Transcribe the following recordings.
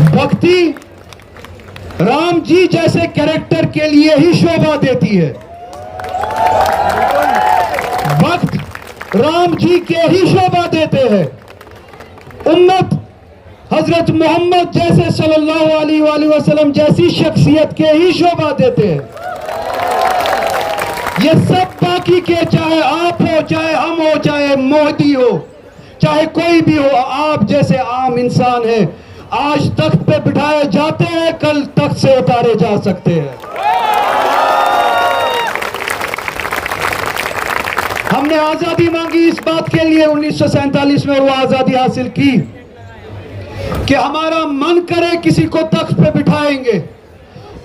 भक्ति राम जी जैसे कैरेक्टर के लिए ही शोभा देती है। भक्त राम जी के ही शोभा देते हैं। उम्मत हजरत मोहम्मद जैसे सल्लल्लाहु अलैहि वसल्लम जैसी शख्सियत के ही शोभा देते हैं। ये सब बाकी के, चाहे आप हो, चाहे हम हो, चाहे मोदी हो, चाहे कोई भी हो, आप जैसे आम इंसान हैं, आज तख्त पे बिठाए जाते हैं, कल तख्त से उतारे जा सकते हैं। हमने आजादी मांगी इस बात के लिए 1947 में वो आजादी हासिल की कि हमारा मन करे किसी को तख्त पे बिठाएंगे,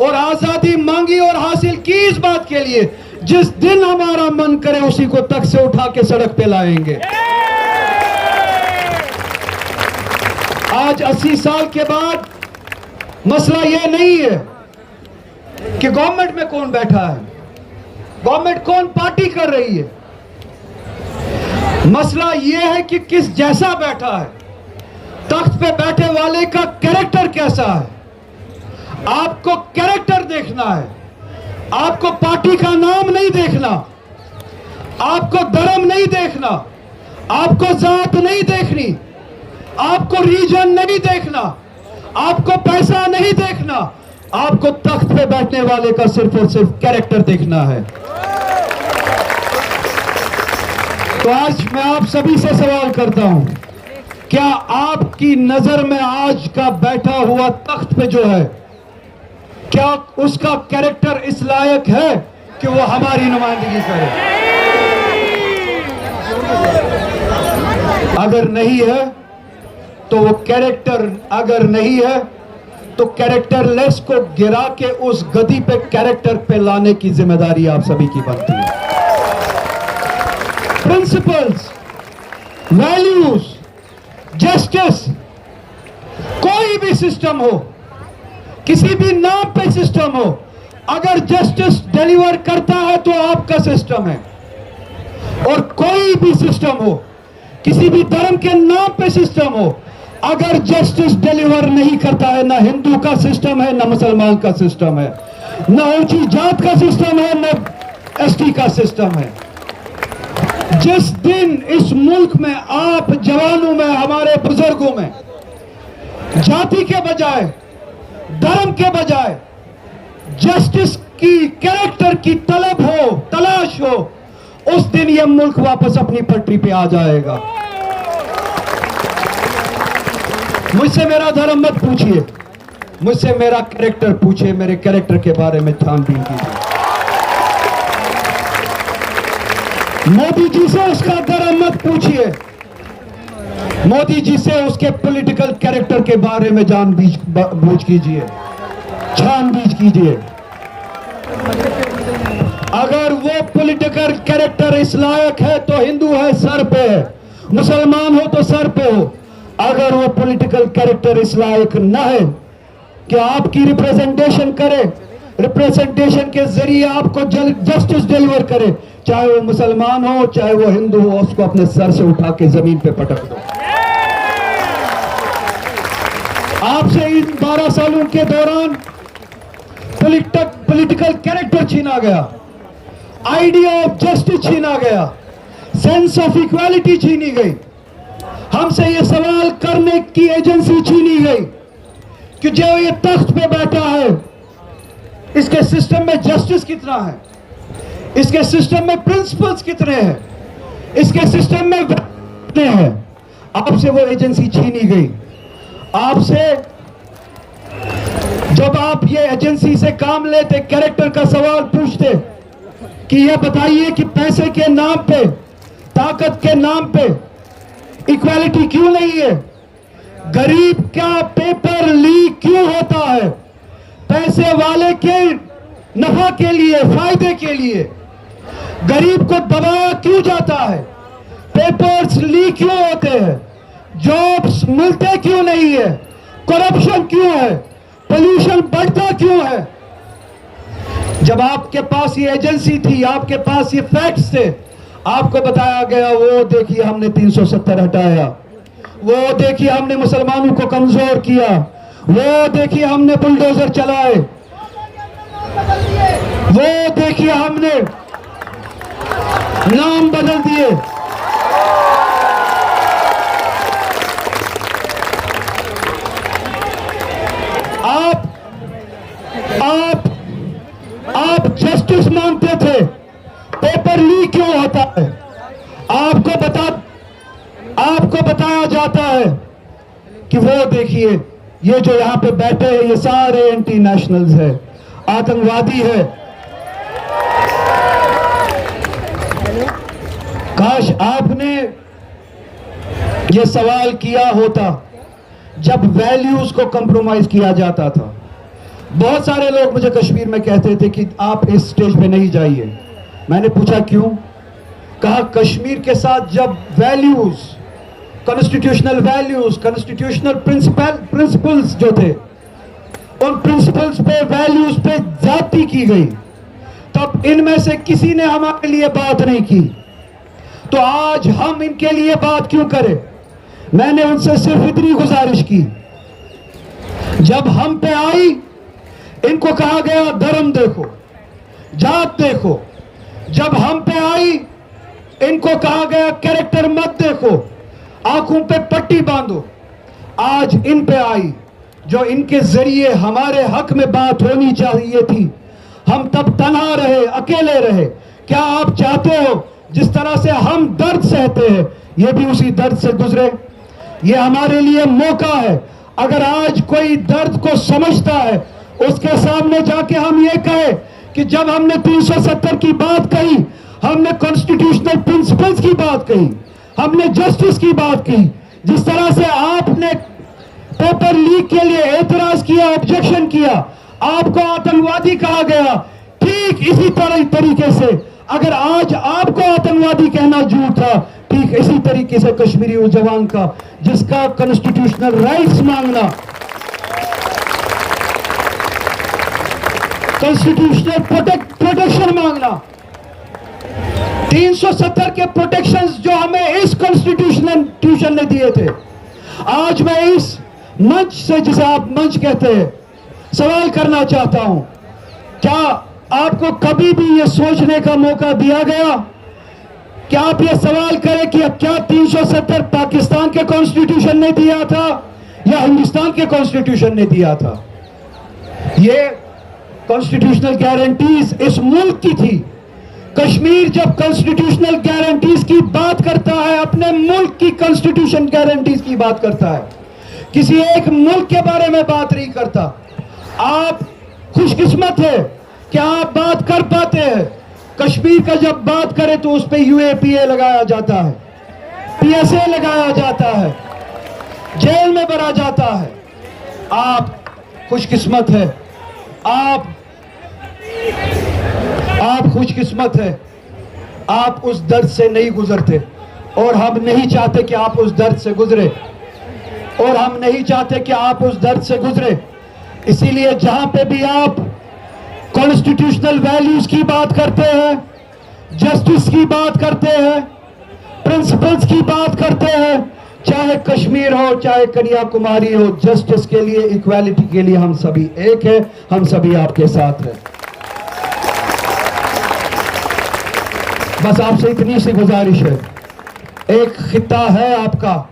और आजादी मांगी और हासिल की इस बात के लिए जिस दिन हमारा मन करे उसी को तख्त से उठा के सड़क पे लाएंगे। आज 80 साल के बाद मसला यह नहीं है कि गवर्नमेंट में कौन बैठा है, गवर्नमेंट कौन पार्टी कर रही है। मसला यह है कि किस जैसा बैठा है, तख्त पे बैठे वाले का कैरेक्टर कैसा है। आपको कैरेक्टर देखना है, आपको पार्टी का नाम नहीं देखना, आपको धर्म नहीं देखना, आपको जात नहीं देखनी, आपको रीजन नहीं देखना, आपको पैसा नहीं देखना, आपको तख्त पे बैठने वाले का सिर्फ और सिर्फ कैरेक्टर देखना है। तो आज मैं आप सभी से सवाल करता हूं, क्या आपकी नजर में आज का बैठा हुआ तख्त पे जो है, क्या उसका कैरेक्टर इस लायक है कि वो हमारी नुमाइंदगी करे? अगर नहीं है तो वो कैरेक्टर, अगर नहीं है तो कैरेक्टरलेस को गिरा के उस गद्दी पे कैरेक्टर पे लाने की जिम्मेदारी आप सभी की बनती है। प्रिंसिपल्स, वैल्यूज, जस्टिस, कोई भी सिस्टम हो, किसी भी नाम पे सिस्टम हो, अगर जस्टिस डिलीवर करता है तो आपका सिस्टम है। और कोई भी सिस्टम हो, किसी भी धर्म के नाम पे सिस्टम हो, अगर जस्टिस डिलीवर नहीं करता है, ना हिंदू का सिस्टम है, ना मुसलमान का सिस्टम है, ना ऊंची जात का सिस्टम है, ना एसटी का सिस्टम है। जिस दिन इस मुल्क में आप जवानों में, हमारे बुजुर्गों में जाति के बजाय, धर्म के बजाय जस्टिस की, कैरेक्टर की तलब हो, तलाश हो, उस दिन यह मुल्क वापस अपनी पटरी पे आ जाएगा। मुझसे मेरा धर्म मत पूछिए, मुझसे मेरा कैरेक्टर पूछिए, मेरे कैरेक्टर के बारे में छानबीन कीजिए। मोदी जी से उसका धर्म मत पूछिए, मोदी जी से उसके पॉलिटिकल कैरेक्टर के बारे में जानबूझ कीजिए, छानबीन कीजिए। अगर वो पॉलिटिकल कैरेक्टर इस लायक है तो हिंदू है सर पे है, मुसलमान हो तो सर पे हो। अगर वो पॉलिटिकल कैरेक्टर इस लायक न है कि आपकी रिप्रेजेंटेशन करे, रिप्रेजेंटेशन के जरिए आपको जस्टिस डिलीवर करे, चाहे वो मुसलमान हो, चाहे वो हिंदू हो, उसको अपने सर से उठा के जमीन पे पटक दो। आपसे इन 12 सालों के दौरान पॉलिटिकल कैरेक्टर छीना गया, आइडिया ऑफ जस्टिस छीना गया, सेंस ऑफ इक्वालिटी छीनी गई, हमसे ये सवाल करने की एजेंसी छीनी गई कि जो ये तख्त पे बैठा है, इसके सिस्टम में जस्टिस कितना है, इसके सिस्टम में प्रिंसिपल्स कितने हैं, इसके सिस्टम में कितने हैं। आपसे वो एजेंसी छीनी गई। आपसे जब आप ये एजेंसी से काम लेते, कैरेक्टर का सवाल पूछते कि ये बताइए कि पैसे के नाम पे, ताकत के नाम पे इक्वालिटी क्यों नहीं है, गरीब का पेपर लीक क्यों होता है, पैसे वाले के नफा के लिए, फायदे के लिए गरीब को दबाया क्यों जाता है, पेपर्स लीक क्यों होते हैं, जॉब्स मिलते क्यों नहीं है, करप्शन क्यों है, पोल्यूशन बढ़ता क्यों है। जब आपके पास ये एजेंसी थी, आपके पास ये फैक्ट्स थे, आपको बताया गया वो देखिए हमने 370 हटाया, वो देखिए हमने मुसलमानों को कमजोर किया, वो देखिए हमने बुलडोजर चलाए, वो देखिए हमने नाम बदल दिए। आप जस्टिस मांगते थे, पेपर लीक क्यों होता है? आपको बताया जाता है कि वो देखिए ये जो यहां पे बैठे हैं ये सारे एंटी नेशनल्स है, आतंकवादी है। काश आपने ये सवाल किया होता जब वैल्यूज को कंप्रोमाइज किया जाता था। बहुत सारे लोग मुझे कश्मीर में कहते थे कि आप इस स्टेज पे नहीं जाइए। मैंने पूछा क्यों? कहा कश्मीर के साथ जब values, constitutional values, constitutional principles जो थे, उन प्रिंसिपल्स पे, वैल्यूज पे ज्यादती की गई, तब इनमें से किसी ने हमारे लिए बात नहीं की। तो आज हम इनके लिए बात क्यों करें? मैंने उनसे सिर्फ इतनी गुजारिश की, जब हम पे आई इनको कहा गया धर्म देखो, जात देखो। जब हम पे आई इनको कहा गया कैरेक्टर मत देखो, आंखों पे पट्टी बांधो। आज इन पे आई, जो इनके जरिए हमारे हक में बात होनी चाहिए थी, हम तब तन्हा रहे, अकेले रहे। क्या आप चाहते हो जिस तरह से हम दर्द सहते हैं ये भी उसी दर्द से गुजरे? ये हमारे लिए मौका है। अगर आज कोई दर्द को समझता है, उसके सामने जाके हम ये कहें कि जब हमने 370 की बात कही, हमने कॉन्स्टिट्यूशनल प्रिंसिपल्स की बात कही, हमने जस्टिस की बात की, जिस तरह से आपने पेपर लीक के लिए एतराज किया, ऑब्जेक्शन किया, आपको आतंकवादी कहा गया, ठीक इसी तरीके से अगर आज आपको आतंकवादी कहना झूठ था, ठीक इसी तरीके से कश्मीरी उस जवान का जिसका कॉन्स्टिट्यूशनल राइट्स मांगना, कॉन्स्टिट्यूशनल प्रोटेक्शन मांगना, 370 के प्रोटेक्शंस जो हमें इस कॉन्स्टिट्यूशन ने दिए थे, आज मैं इस मंच से, जिसे आप मंच कहते हैं, सवाल करना चाहता हूं, क्या आपको कभी भी यह सोचने का मौका दिया गया कि आप यह सवाल करें कि क्या 370 पाकिस्तान के कॉन्स्टिट्यूशन ने दिया था या हिंदुस्तान के कॉन्स्टिट्यूशन ने दिया था? ये कॉन्स्टिट्यूशनल गारंटीज इस मुल्क की थी। कश्मीर जब कॉन्स्टिट्यूशनल गारंटीज की बात करता है, अपने मुल्क की कॉन्स्टिट्यूशन गारंटीज की बात करता है, किसी एक मुल्क के बारे में बात नहीं करता। आप खुशकिस्मत है कि आप बात कर पाते हैं। कश्मीर का जब बात करें तो उस पर यूएपीए लगाया जाता है, पीएसए लगाया जाता है, जेल में भरा जाता है। आप खुशकिस्मत है, आप खुशकिस्मत है, आप उस दर्द से नहीं गुजरते, और हम नहीं चाहते कि आप उस दर्द से गुजरे, और हम नहीं चाहते कि आप उस दर्द से गुजरे। इसीलिए जहां पे भी आप कॉन्स्टिट्यूशनल वैल्यूज की बात करते हैं, जस्टिस की बात करते हैं, प्रिंसिपल्स की बात करते हैं, चाहे कश्मीर हो चाहे कन्याकुमारी हो, जस्टिस के लिए, इक्वालिटी के लिए हम सभी एक हैं, हम सभी आपके साथ हैं। बस आपसे इतनी सी गुजारिश है, एक खिता है आपका,